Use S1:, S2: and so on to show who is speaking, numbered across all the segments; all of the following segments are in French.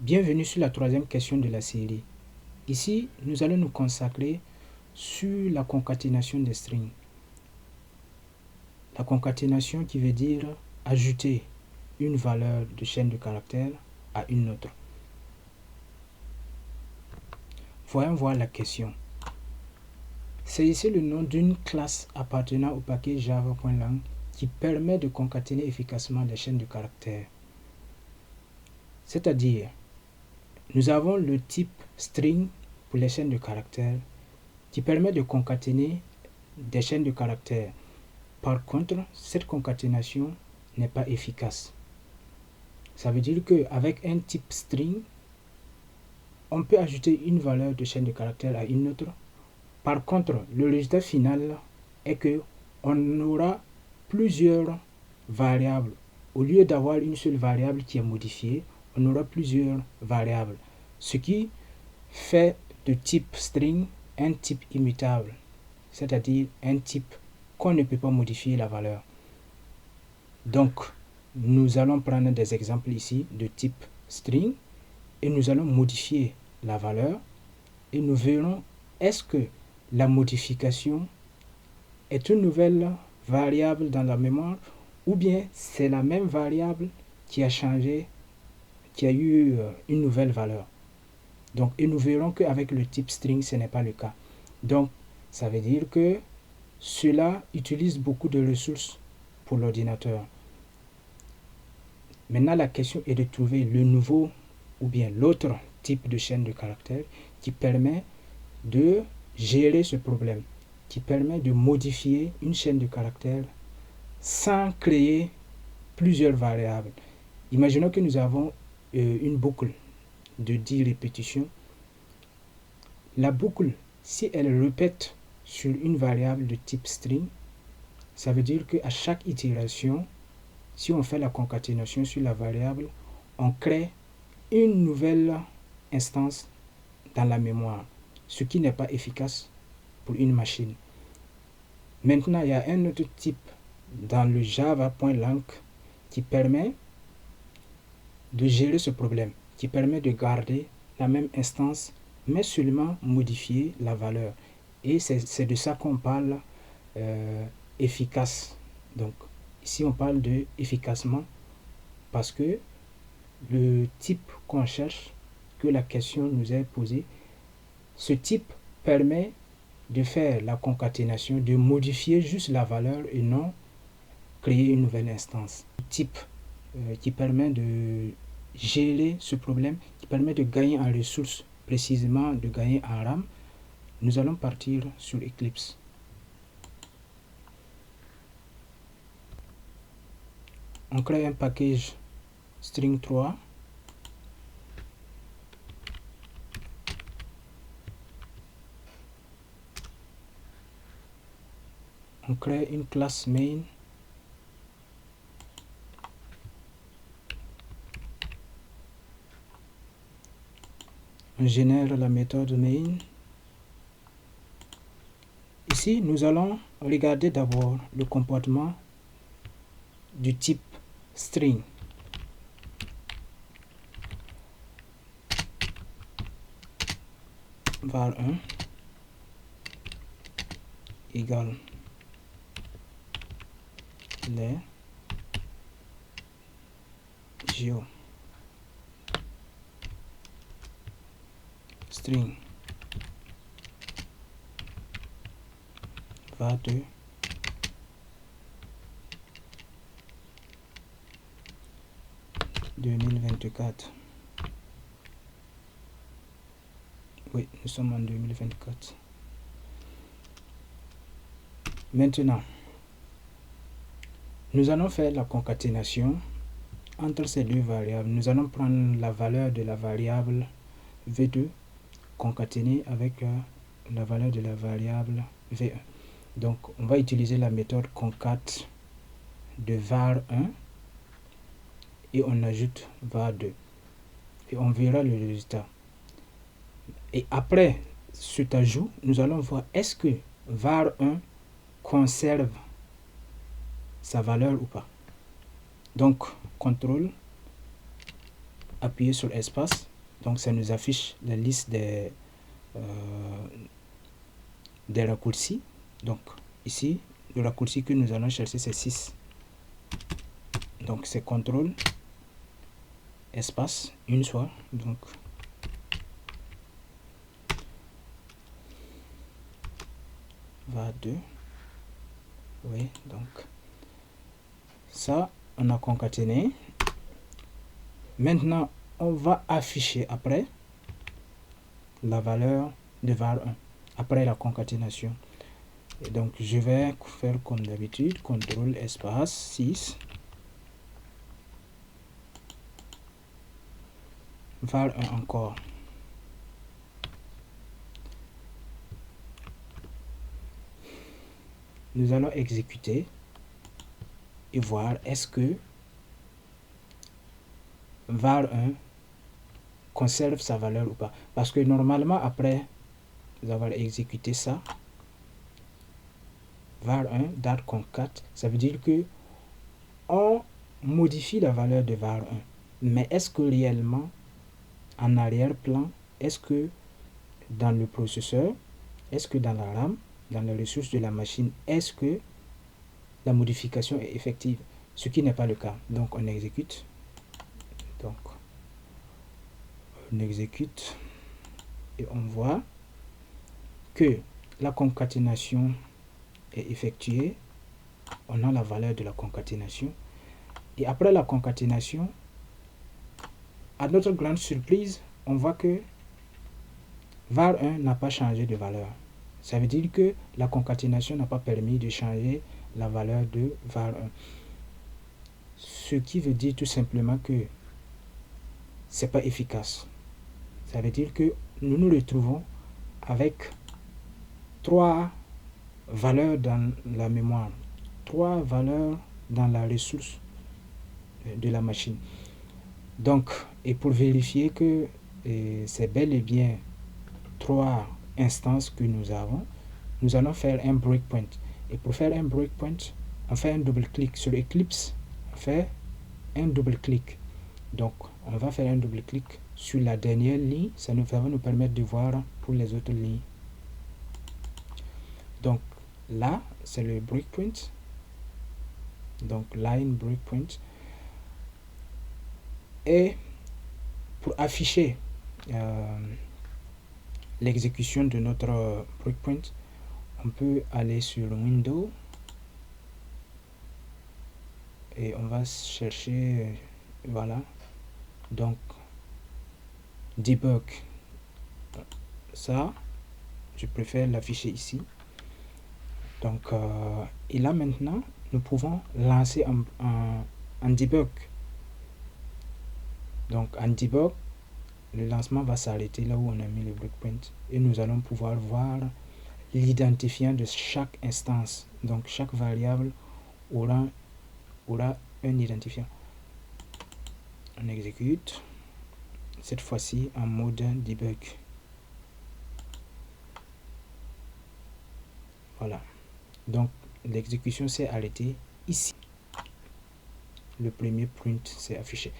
S1: Bienvenue sur la troisième question de la série. Ici, nous allons nous consacrer sur la concaténation des strings. La concaténation qui veut dire ajouter une valeur de chaîne de caractères à une autre. Voyons voir la question. C'est ici le nom d'une classe appartenant au paquet java.lang qui permet de concaténer efficacement les chaînes de caractères. C'est-à-dire, nous avons le type string pour les chaînes de caractères qui permet de concaténer des chaînes de caractères. Par contre, cette concaténation n'est pas efficace. Ça veut dire qu'avec un type string, on peut ajouter une valeur de chaîne de caractères à une autre. Par contre, le résultat final est que on aura plusieurs variables. Au lieu d'avoir une seule variable qui est modifiée, on aura plusieurs variables. Ce qui fait de type string un type immutable, c'est-à-dire un type qu'on ne peut pas modifier la valeur. Donc, nous allons prendre des exemples ici de type string et nous allons modifier la valeur et nous verrons est-ce que la modification est une nouvelle variable dans la mémoire ou bien c'est la même variable qui a changé, qui a eu une nouvelle valeur. Donc, et nous verrons qu'avec le type string, ce n'est pas le cas. Donc, ça veut dire que cela utilise beaucoup de ressources pour l'ordinateur. Maintenant, la question est de trouver le nouveau ou bien l'autre type de chaîne de caractères qui permet de gérer ce problème, qui permet de modifier une chaîne de caractères sans créer plusieurs variables. Imaginons que nous avons une boucle de 10 répétitions. La boucle, si elle répète sur une variable de type string, ça veut dire qu'à chaque itération, si on fait la concaténation sur la variable, on crée une nouvelle instance dans la mémoire, ce qui n'est pas efficace pour une machine. Maintenant, il y a un autre type dans le java.lang qui permet de gérer ce problème, qui permet de garder la même instance, mais seulement modifier la valeur. Et c'est de ça qu'on parle efficace. Donc, ici, on parle de efficacement parce que le type qu'on cherche, que la question nous est posée, ce type permet de faire la concaténation, de modifier juste la valeur et non créer une nouvelle instance. Le type qui permet de gérer ce problème, qui permet de gagner en ressources, précisément de gagner en RAM, nous allons partir sur Eclipse. On crée un package string3. On crée une classe main. On génère la méthode main. Ici, nous allons regarder d'abord le comportement du type string. var1 égale les geo string var2 2024. Oui, nous sommes en 2024. Maintenant, nous allons faire la concaténation entre ces deux variables. Nous allons prendre la valeur de la variable v2 concaténée avec la valeur de la variable v1. Donc, on va utiliser la méthode concat de var1 et on ajoute var2 et on verra le résultat. Et après cet ajout, nous allons voir est-ce que var1 conserve sa valeur ou pas. Donc, contrôle, appuyez sur espace Donc ça nous affiche la liste des raccourcis. Donc ici, le raccourci que nous allons chercher, c'est 6. Donc c'est CTRL espace une fois. Donc var2. Oui, donc ça, on a concaténé. Maintenant, on va afficher après la valeur de var1 après la concaténation. Et donc, je vais faire comme d'habitude, CTRL espace 6, var1 encore. Nous allons exécuter et voir est-ce que var1 conserve sa valeur ou pas. Parce que normalement, après avoir exécuté ça, var1 date concat, ça veut dire que on modifie la valeur de var1. Mais est-ce que réellement, en arrière-plan, est-ce que dans le processeur, est-ce que dans la RAM, dans les ressources de la machine, est-ce que la modification est effective? Ce qui n'est pas le cas. Donc on exécute. Donc on exécute et on voit que la concaténation est effectuée. On a la valeur de la concaténation. Et après la concaténation, à notre grande surprise, on voit que var1 n'a pas changé de valeur. Ça veut dire que la concaténation n'a pas permis de changer la valeur de var1. Ce qui veut dire tout simplement que c'est pas efficace. Ça veut dire que nous nous retrouvons avec 3 valeurs dans la mémoire, 3 valeurs dans la ressource de la machine. Donc, et pour vérifier que c'est bel et bien 3 instances que nous avons, nous allons faire un breakpoint. Et pour faire un breakpoint, on fait un double-clic sur Eclipse, on fait un double-clic. Donc, on va faire un double-clic sur la dernière ligne, ça va nous permettre de voir pour les autres lignes. Donc, là, c'est le breakpoint. Donc, line breakpoint. Et pour afficher l'exécution de notre breakpoint, on peut aller sur Windows et on va chercher, voilà, donc debug. Ça, je préfère l'afficher ici. Donc, et là maintenant, nous pouvons lancer un debug. Donc, en debug, le lancement va s'arrêter là où on a mis le breakpoint et nous allons pouvoir voir l'identifiant de chaque instance. Donc, chaque variable aura un identifiant. On exécute, cette fois-ci en mode debug. Voilà. Donc, l'exécution s'est arrêtée ici. Le premier print s'est affiché.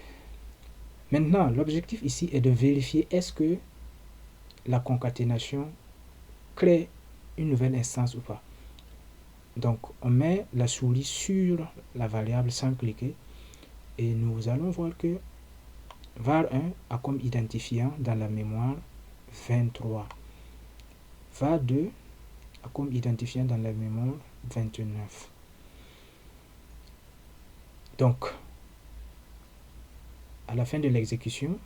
S1: Maintenant, l'objectif ici est de vérifier est-ce que la concaténation crée une nouvelle instance ou pas. Donc, on met la souris sur la variable sans cliquer et nous allons voir que var1 a comme identifiant dans la mémoire 23. var2 a comme identifiant dans la mémoire 29. Donc, à la fin de l'exécution,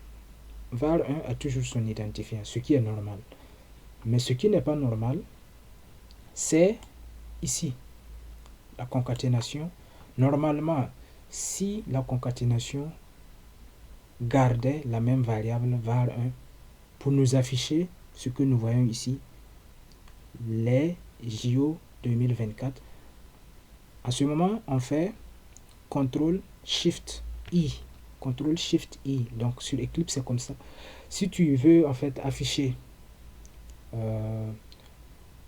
S1: var1 a toujours son identifiant, ce qui est normal. Mais ce qui n'est pas normal, c'est ici, la concaténation. Normalement, si la concaténation gardait la même variable var1 pour nous afficher ce que nous voyons ici, les JO 2024, à ce moment, on fait CTRL-SHIFT-I. CTRL-SHIFT-I. Donc, sur Eclipse, c'est comme ça. Si tu veux, en fait, afficher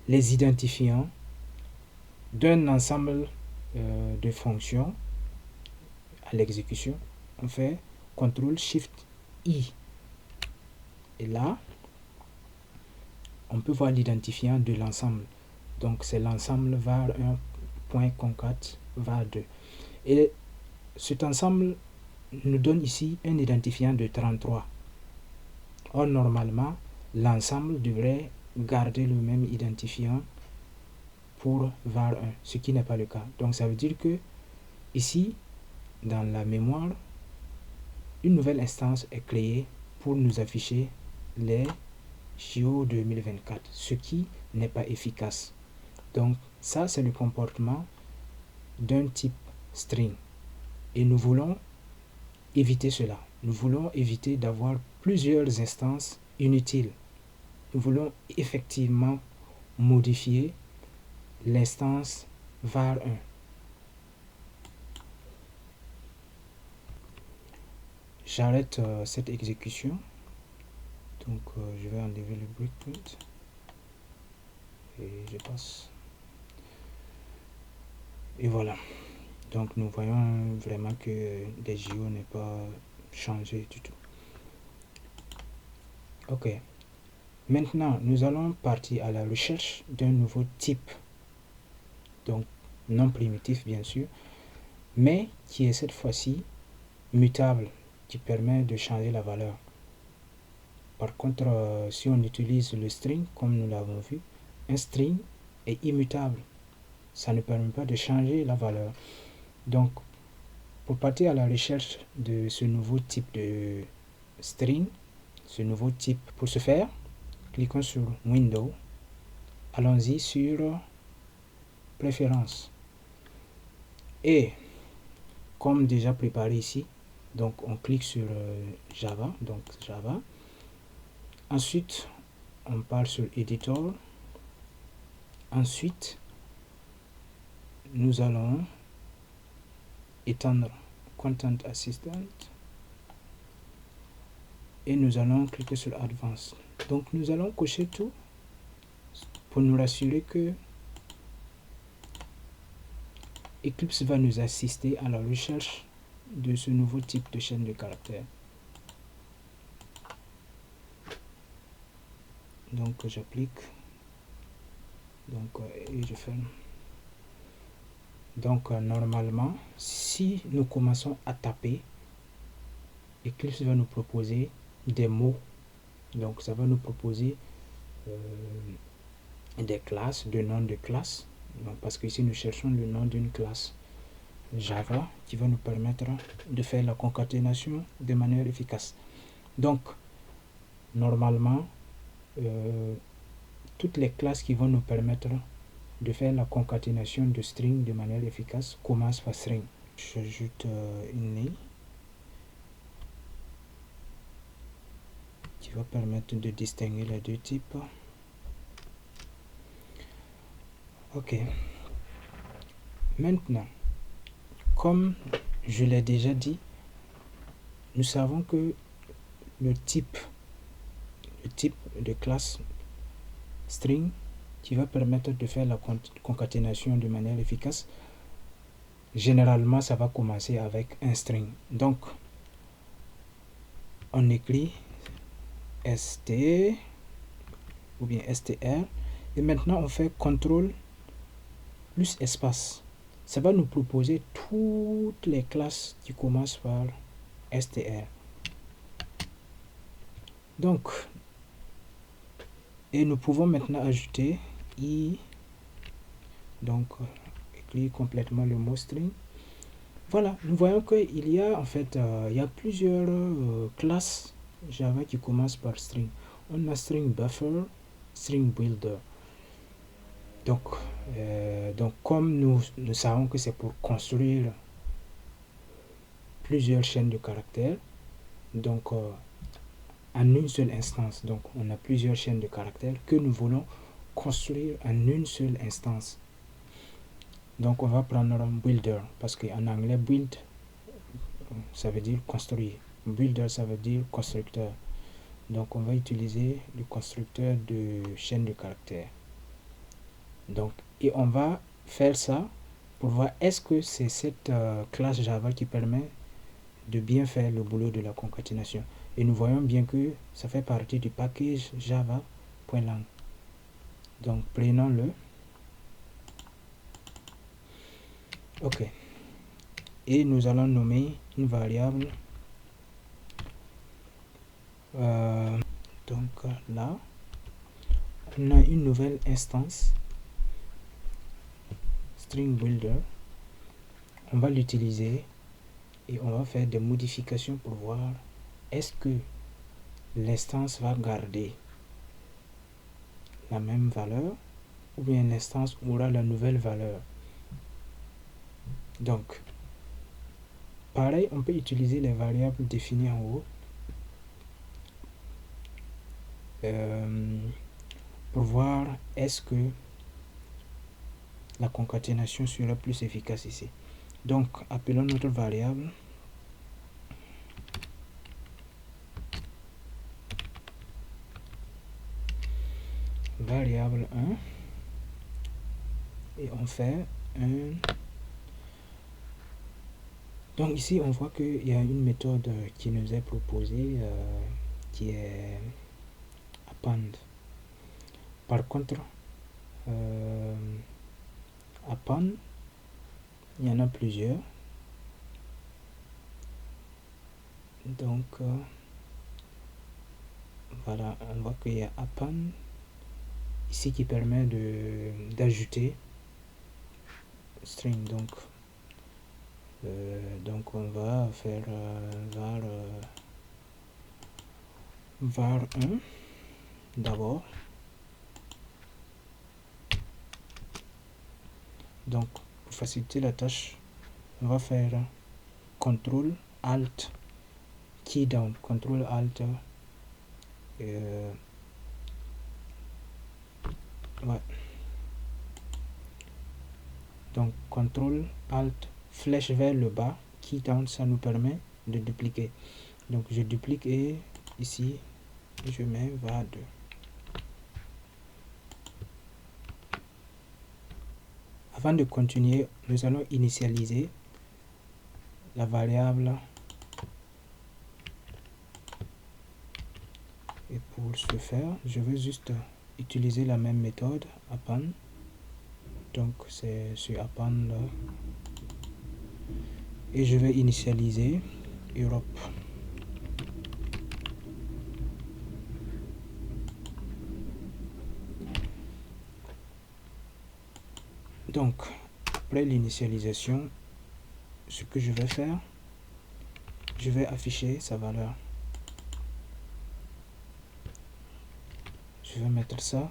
S1: les identifiants d'un ensemble de fonctions à l'exécution, on fait CTRL-SHIFT-I. Et là, on peut voir l'identifiant de l'ensemble. Donc c'est l'ensemble var1.concat var2. Et cet ensemble nous donne ici un identifiant de 33. Or, normalement, l'ensemble devrait garder le même identifiant pour var1, ce qui n'est pas le cas. Donc ça veut dire que ici, dans la mémoire, une nouvelle instance est créée pour nous afficher les JO 2024, ce qui n'est pas efficace. Donc ça, c'est le comportement d'un type string. Et nous voulons éviter cela. Nous voulons éviter d'avoir plusieurs instances inutiles. Nous voulons effectivement modifier l'instance var1. J'arrête cette exécution. Donc je vais enlever le breakpoint. Et je passe. Et voilà. Donc nous voyons vraiment que les JO n'est pas changé du tout. Ok. Maintenant, nous allons partir à la recherche d'un nouveau type. Donc non primitif bien sûr, mais qui est cette fois-ci mutable, qui permet de changer la valeur. Par contre, si on utilise le string, comme nous l'avons vu, un string est immutable. Ça ne permet pas de changer la valeur. Donc, pour partir à la recherche de ce nouveau type de string, ce nouveau type, pour ce faire, cliquons sur Windows, allons-y sur Préférences. Et, comme déjà préparé ici, donc on clique sur Java, donc Java. Ensuite, on part sur Editor. Ensuite, nous allons étendre Content Assistant et nous allons cliquer sur Advanced. Donc nous allons cocher tout pour nous rassurer que Eclipse va nous assister à la recherche de ce nouveau type de chaîne de caractères. Donc j'applique, donc et je ferme. Donc normalement, si nous commençons à taper, Eclipse va nous proposer des mots. Donc ça va nous proposer des classes, des noms de classes. Donc, parce que ici nous cherchons le nom d'une classe Java qui va nous permettre de faire la concaténation de manière efficace. Donc normalement, toutes les classes qui vont nous permettre de faire la concaténation de string de manière efficace commencent par string. J'ajoute une ligne qui va permettre de distinguer les deux types. Ok. Maintenant, comme je l'ai déjà dit, nous savons que le type de classe string qui va permettre de faire la concaténation de manière efficace, généralement ça va commencer avec un string. Donc on écrit st ou bien str et maintenant on fait CTRL plus espace. Ça va nous proposer toutes les classes qui commencent par str. Donc, et nous pouvons maintenant ajouter i, donc écrire complètement le mot string. Voilà, nous voyons qu'il y a en fait il y a plusieurs classes Java qui commencent par string. On a string buffer, string builder. Donc comme nous savons que c'est pour construire plusieurs chaînes de caractères, donc en une seule instance, donc on a plusieurs chaînes de caractères que nous voulons construire en une seule instance. Donc on va prendre un builder, parce qu'en anglais build ça veut dire construire, builder ça veut dire constructeur. Donc on va utiliser le constructeur de chaîne de caractères. Donc, et on va faire ça pour voir est-ce que c'est cette classe Java qui permet de bien faire le boulot de la concaténation. Et nous voyons bien que ça fait partie du package java.lang. Donc prenons-le. Ok. Et nous allons nommer une variable. Donc là, on a une nouvelle instance string builder. On va l'utiliser et on va faire des modifications pour voir est-ce que l'instance va garder la même valeur ou bien l'instance aura la nouvelle valeur. Donc, pareil, on peut utiliser les variables définies en haut pour voir est-ce que la concaténation sera plus efficace ici. Donc, appelons notre variable variable 1 et on fait un. Donc ici on voit qu'il y a une méthode qui nous est proposée qui est append. Par contre append, il y en a plusieurs. Donc voilà, on voit qu'il y a append ici qui permet d'ajouter string. Donc on va faire var 1 d'abord. Donc pour faciliter la tâche, on va faire CTRL ALT key down, CTRL ALT ouais. Donc CTRL ALT flèche vers le bas, key down, ça nous permet de dupliquer. Donc je duplique et ici je mets var2. Avant de continuer, nous allons initialiser la variable. Et pour ce faire, je vais juste utiliser la même méthode append. Donc c'est sur append là. Et je vais initialiser Europe. Donc après l'initialisation, ce que je vais faire, je vais afficher sa valeur. Je vais mettre ça.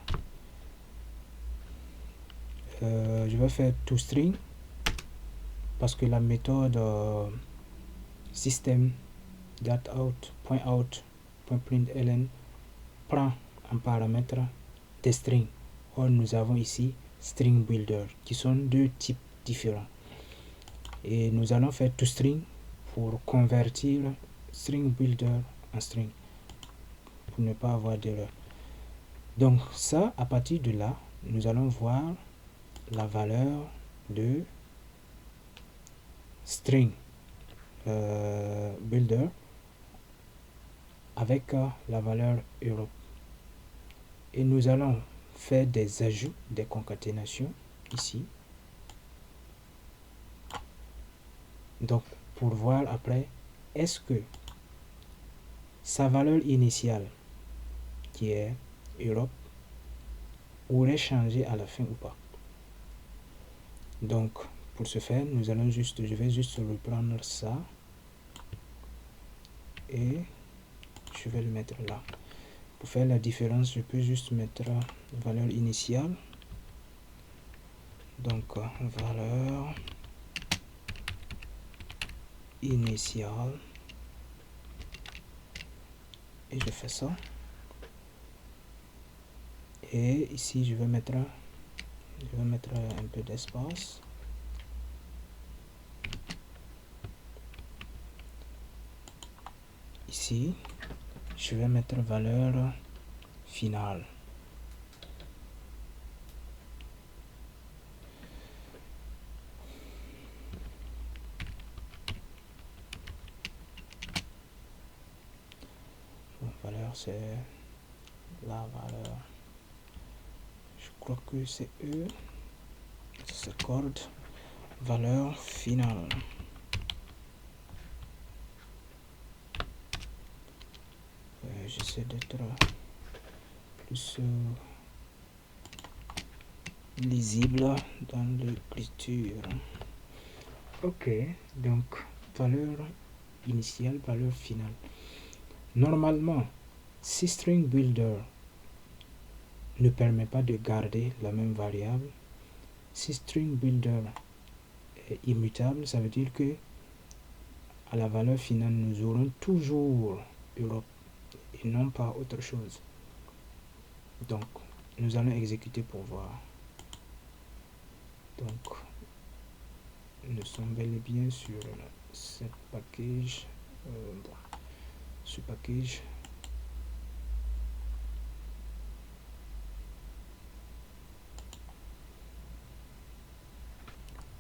S1: Je vais faire toString parce que la méthode system.out.println prend en paramètre des strings. Or nous avons ici string builder qui sont deux types différents. Et nous allons faire toString pour convertir string builder en string pour ne pas avoir d'erreur. Donc ça, à partir de là, nous allons voir la valeur de string builder avec la valeur Europe. Et nous allons faire des ajouts, des concaténations ici. Donc pour voir après, est-ce que sa valeur initiale qui est Europe aurait changé à la fin ou pas. Donc pour ce faire, nous allons juste, je vais juste reprendre ça et je vais le mettre là. Pour faire la différence, je peux juste mettre valeur initiale. Donc valeur initiale et je fais ça. Et ici je vais mettre un peu d'espace. Ici je vais mettre valeur finale. valeur c'est la valeur, je crois que c'est E, c'est corde, valeur finale. J'essaie d'être plus lisible dans l'écriture. Ok, donc valeur initiale, valeur finale. Normalement, si string builder ne permet pas de garder la même variable, si string builder est immutable, ça veut dire que à la valeur finale, nous aurons toujours Europe et non pas autre chose. Donc, nous allons exécuter pour voir. Donc, nous sommes bel et bien sur cette package, ce package.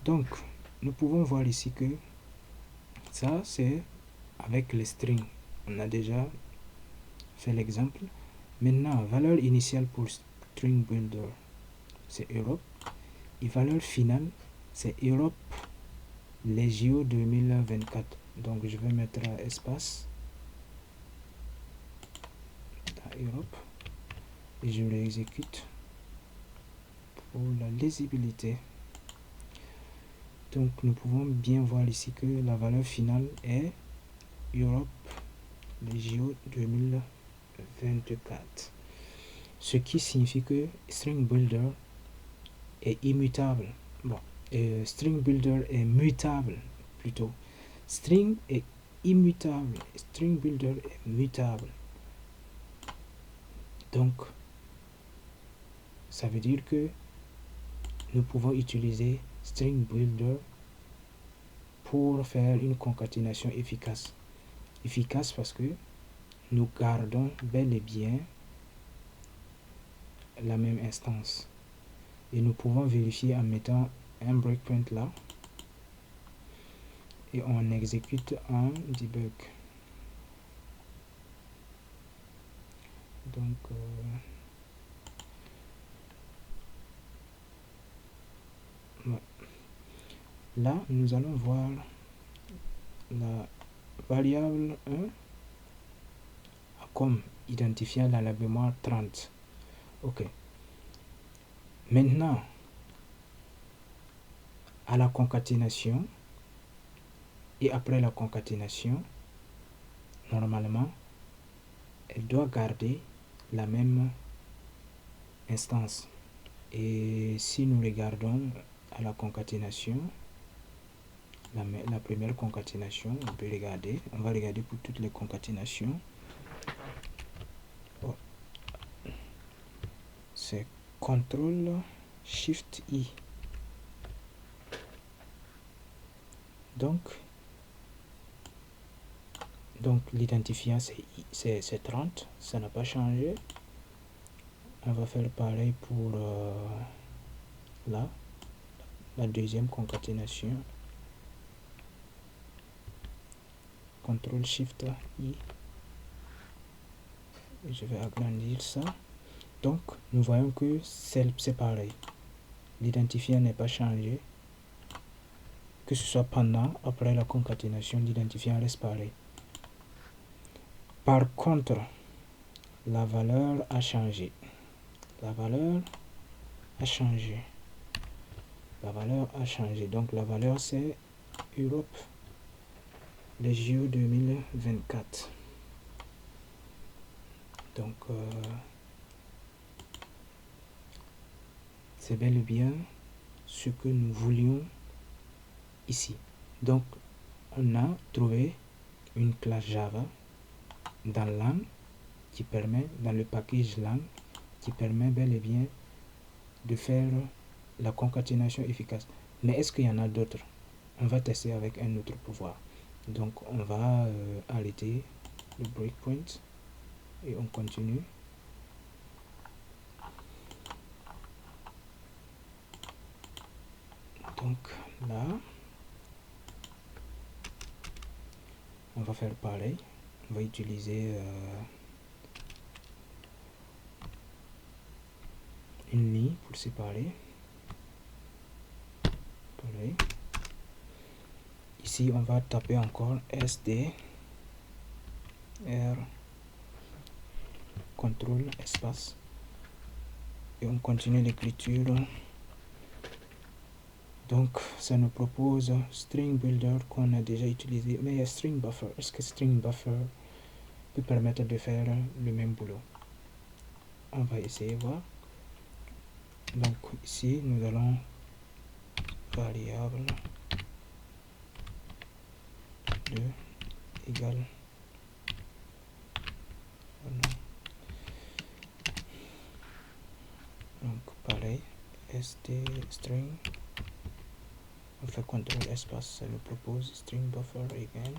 S1: Donc, nous pouvons voir ici que ça, c'est avec les strings. On a déjà fait l'exemple. Maintenant, valeur initiale pour string builder, c'est Europe. Et valeur finale, c'est Europe les JO 2024. Donc, je vais mettre espace dans Europe et je l'exécute pour la lisibilité. Donc, nous pouvons bien voir ici que la valeur finale est Europe les JO 2024. Ce qui signifie que string builder est immutable. Bon, string builder est mutable plutôt. String est immutable. String builder est mutable. Donc, ça veut dire que nous pouvons utiliser string builder pour faire une concaténation efficace. Efficace parce que nous gardons bel et bien la même instance. Et nous pouvons vérifier en mettant un breakpoint là. Et on exécute un debug. Donc, ouais. Là, nous allons voir la variable 1 comme identifiant dans la mémoire 30. Ok. Maintenant, à la concaténation et après la concaténation, normalement, elle doit garder la même instance. Et si nous regardons à la concaténation, la première concaténation, on peut regarder, on va regarder pour toutes les concaténations. Oh. C'est CTRL SHIFT I. Donc l'identifiant c'est 30, ça n'a pas changé. On va faire pareil pour là, la deuxième concaténation. CTRL SHIFT I. Je vais agrandir ça. Donc, nous voyons que c'est pareil. L'identifiant n'est pas changé. Que ce soit pendant, après la concaténation, l'identifiant reste pareil. Par contre, la valeur a changé. La valeur a changé. La valeur a changé. Donc, la valeur, c'est Europe, les JO 2024. Donc, c'est bel et bien ce que nous voulions ici. Donc, on a trouvé une classe Java dans lang qui permet, dans le package lang, qui permet bel et bien de faire la concaténation efficace. Mais est-ce qu'il y en a d'autres? On va tester avec un autre pouvoir. Donc, on va arrêter le breakpoint et on continue. Donc, là, on va faire pareil. On va utiliser pour séparer. Pareil. Ici, on va taper encore SDR, contrôle espace, et on continue l'écriture. Donc, ça nous propose string builder qu'on a déjà utilisé, mais il y a string buffer. Est-ce que string buffer peut permettre de faire le même boulot? On va essayer voir. Donc ici, nous allons variable de égale. Voilà. Donc pareil, st string, on fait contrôle espace, ça nous propose string buffer again.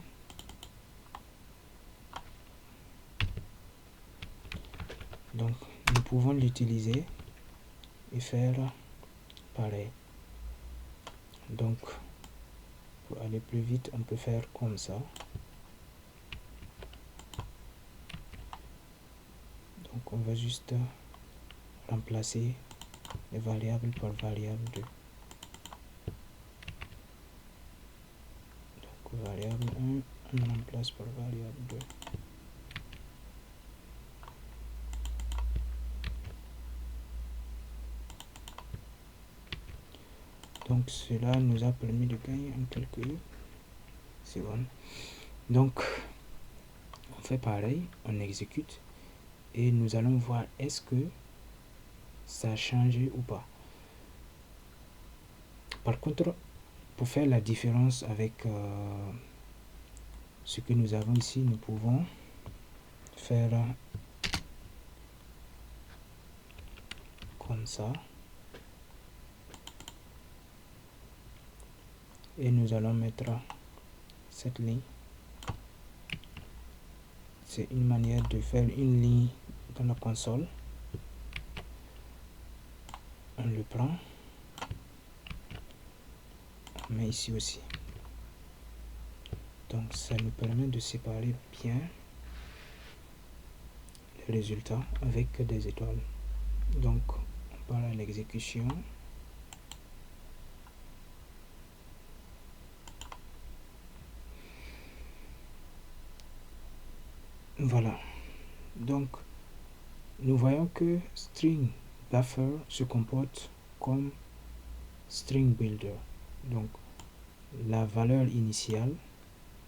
S1: Donc nous pouvons l'utiliser et faire pareil. Donc pour aller plus vite, on peut faire comme ça. Donc on va juste remplacer les variables par variable 2. Donc variable 1, on remplace par variable 2. Donc cela nous a permis de gagner en quelques secondes. Donc on fait pareil, on exécute et nous allons voir est-ce que ça a changé ou pas. Par contre, pour faire la différence avec ce que nous avons ici, nous pouvons faire comme ça. Et nous allons mettre cette ligne. C'est une manière de faire une ligne dans la console. On le prend. On met ici aussi. Donc ça nous permet de séparer bien les résultats avec des étoiles. Donc on part à l'exécution. Voilà. Donc nous voyons que string buffer se comporte comme string builder. Donc la valeur initiale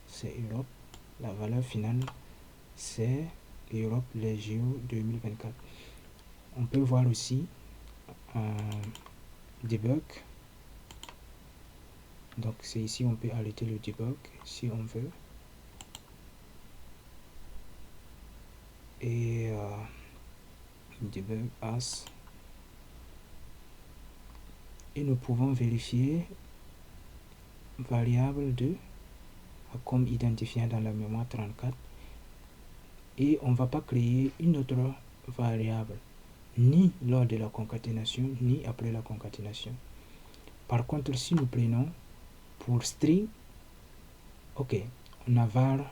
S1: c'est Europe, la valeur finale c'est Europe les JO 2024. On peut voir aussi debug. Donc c'est ici on peut arrêter le debug si on veut. Et debug as. Et nous pouvons vérifier variable 2 comme identifiant dans la mémoire 34. Et on ne va pas créer une autre variable ni lors de la concaténation ni après la concaténation. Par contre, si nous prenons pour string, ok, on a var 1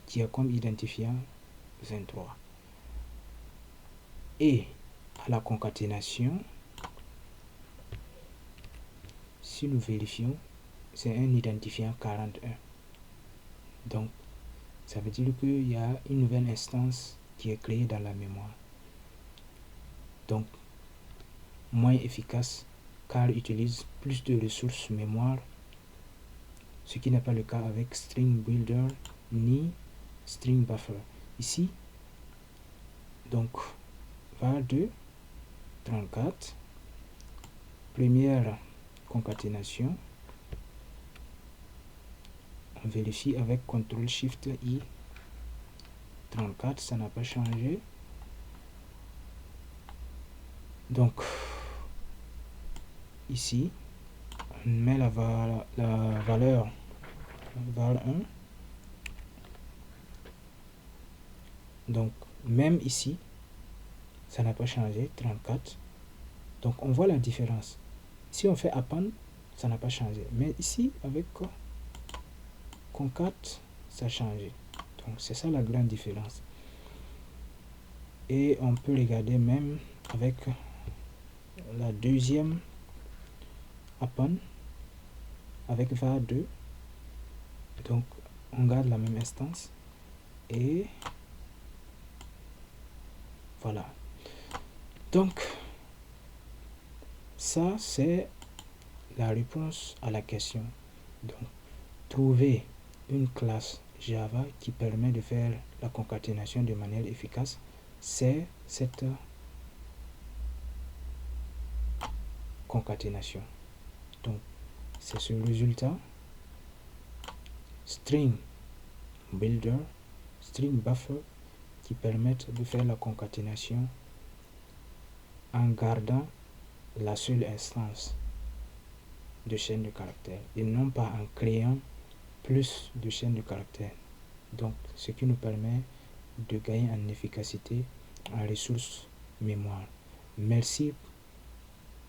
S1: qui a comme identifiant 23. Et à la concaténation, si nous vérifions, c'est un identifiant 41. Donc, ça veut dire qu'il y a une nouvelle instance qui est créée dans la mémoire. Donc, moins efficace car il utilise plus de ressources mémoire, ce qui n'est pas le cas avec string builder ni string buffer. Ici, donc, var2 34, première concaténation, on vérifie avec CTRL SHIFT I. 34, ça n'a pas changé. Donc ici on met la valeur var 1. Donc même ici ça n'a pas changé, 34. Donc on voit la différence. Si on fait append, ça n'a pas changé, mais ici avec concat ça a changé. Donc c'est ça la grande différence. Et on peut regarder même avec la deuxième append avec var2. Donc on garde la même instance et voilà. Donc ça c'est la réponse à la question. Donc trouver une classe Java qui permet de faire la concaténation de manière efficace, c'est cette concaténation. Donc c'est ce résultat string builder, string buffer qui permettent de faire la concaténation en gardant la seule instance de chaîne de caractères et non pas en créant plus de chaînes de caractères. Donc ce qui nous permet de gagner en efficacité, en ressources mémoire. Merci